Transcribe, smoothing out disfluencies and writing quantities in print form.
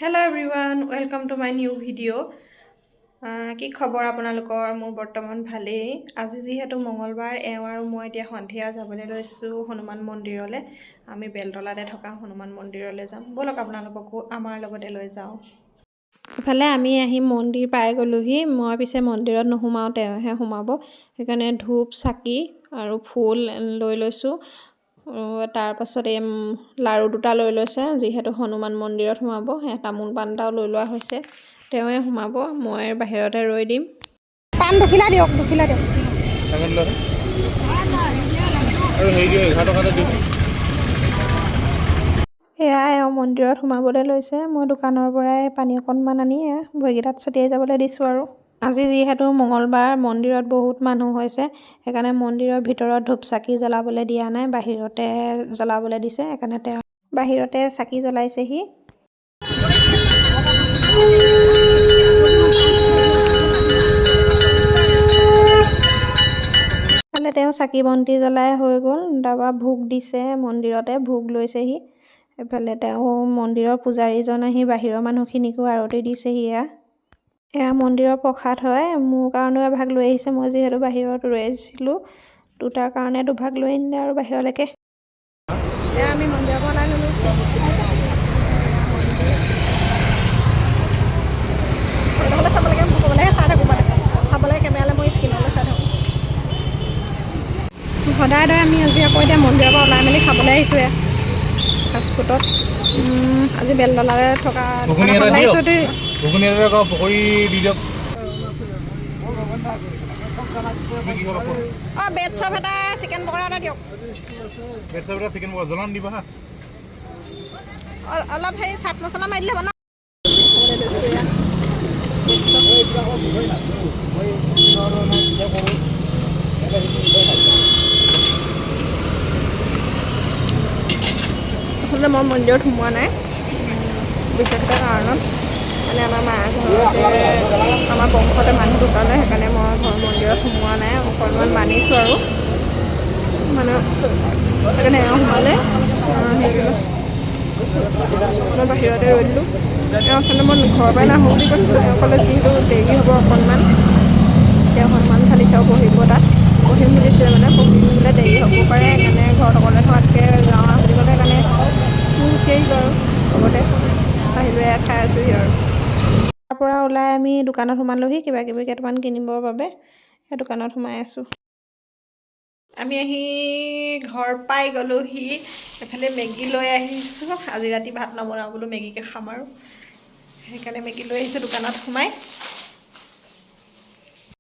Hello everyone, welcome to my new video. কি খবৰ আপোনালোকৰ মোৰ বৰ্তমান ভালেই আজি যিহেতু মঙ্গলবাৰ আৰু মই এতিয়া সন্ধিয়া যাবলৈ লৈছো হনুমান মন্দিৰলৈ আমি বেলতলাতে থকা হনুমান মন্দিৰলৈ যাম বলক আপোনালোককো আমাৰ লগতে লৈ যাওঁ ইফালে আমি আহি মন্দিৰ পাই গলোহি মই পিছে মন্দিৰত নোসোমাও তেহে সোমাব সেইকাৰণে ধূপ চাকি আৰু ফুল লৈ লৈছো তাৰ পাছত এই লাৰু দুটা লৈ লৈছে যিহেতু হনুমান মন্দিৰত সোমাব হে তামোল পানটাও লৈ লোৱা হৈছে তেৱে সোমাব মই বাহিৰতে ৰৈ দিম পান দুখিলা দিয়ক আৰু হেৰি দিও 11 টকাতে দিও এয়াই মন্দিৰত সোমাবলৈ লৈছে মই দোকানৰ পৰাই পানী অকণমান আনি ভৰিকেইটাত ছটিয়াই যাবলৈ দিছো আৰু আজি যিহেতু মঙ্গলবাৰ মন্দিৰত বহুত মানুহ হৈছে সেইকাৰণে মন্দিৰৰ ভিতৰত ধূপ চাকি জ্বলাবলৈ দিয়া নাই বাহিৰতে জ্বলাবলৈ দিছে সেইকাৰণে তেওঁ বাহিৰতে চাকি জ্বলাইছেহি কালে তেওঁ চাকি বন্তি জ্বলাই হৈ গ'ল দাবা ভোগ দিছে মন্দিৰতে ভোগ লৈছেহি এফালে তেওঁ মন্দিৰৰ পূজাৰীজন আহি বাহিৰৰ মানুহখিনিকো আৰতি দিছেহি এয়া মন্দিৰৰ প্ৰসাদ হয় মোৰ কাৰণেও ভাগ লৈ আহিছে মই যিহেতু বাহিৰত ৰৈ আছিলো দুটাৰ কাৰণে দুভাগ লৈ আনিলে আৰু বাহিৰলৈকে এয়া আমি মন্দিৰৰ পৰা ওলাই গ'লো নহ'লে চাবলৈকে চাই থাকোঁ মানে চাবলৈ কেমেৰালৈ মই স্ক্ৰীণলৈ চাই থাকোঁ সদায় আমি আজি আকৌ এতিয়া মন্দিৰৰ পৰা ওলাই মেলি খাবলৈ আহিছোঁ ফাষ্টফুডত আজি বেলতলাৰে থকা পকৰি দি দিয়ক বেড চপ এটা চিকেন পকৰা এটা দিয়ক বেড চপ এটা চিকেন পকৰা জ্বলান দিবা হা অলপ সেই চাট মছলা মাৰি দিলে বনা আচলতে মই মন্দিৰত সোমোৱা নাই বিশেষ এটা কাৰণত মানে আমাৰ মাৰ ঘৰতে আমাৰ বংশতে মানুহ ঢুকালে সেইকাৰণে মই মন্দিৰত সোমোৱা নাই অকণমান মানিছোঁ আৰু মানে সেইকাৰণে সোমালে মই বাহিৰতে ৰৈ দিলোঁ আচলতে মই ঘৰৰ পৰাই নাহোঁ বুলি কৈছিলোঁ ক'লে যিহেতু দেৰি হ'ব অকণমান তেওঁ হনুমান চালিচাও পঢ়িব তাত পঢ়িম বুলিছিলে মানে পঢ়িবলৈ দেৰি হ'ব পাৰে সেইকাৰণে ঘৰত অকলে থকাতকৈ যাওঁ বুলি ক'লে সেইকাৰণে গুচি আহিলোঁ আৰু লগতে আহিলৈ খাই আছোঁহি আৰু তাৰ পৰা ওলাই আমি দোকানত সোমালোহি কিবা কিবি কেইটামান কিনিবৰ বাবে সেই দোকানত সোমাই আছোঁ আমি আহি ঘৰ পাই গ'লোহি এফালে মেগী লৈ আহিছোঁ আজি ৰাতি ভাত নবনাওঁ বোলো মেগীকে খাম আৰু সেইকাৰণে মেগী লৈ আহিছোঁ দোকানত সোমাই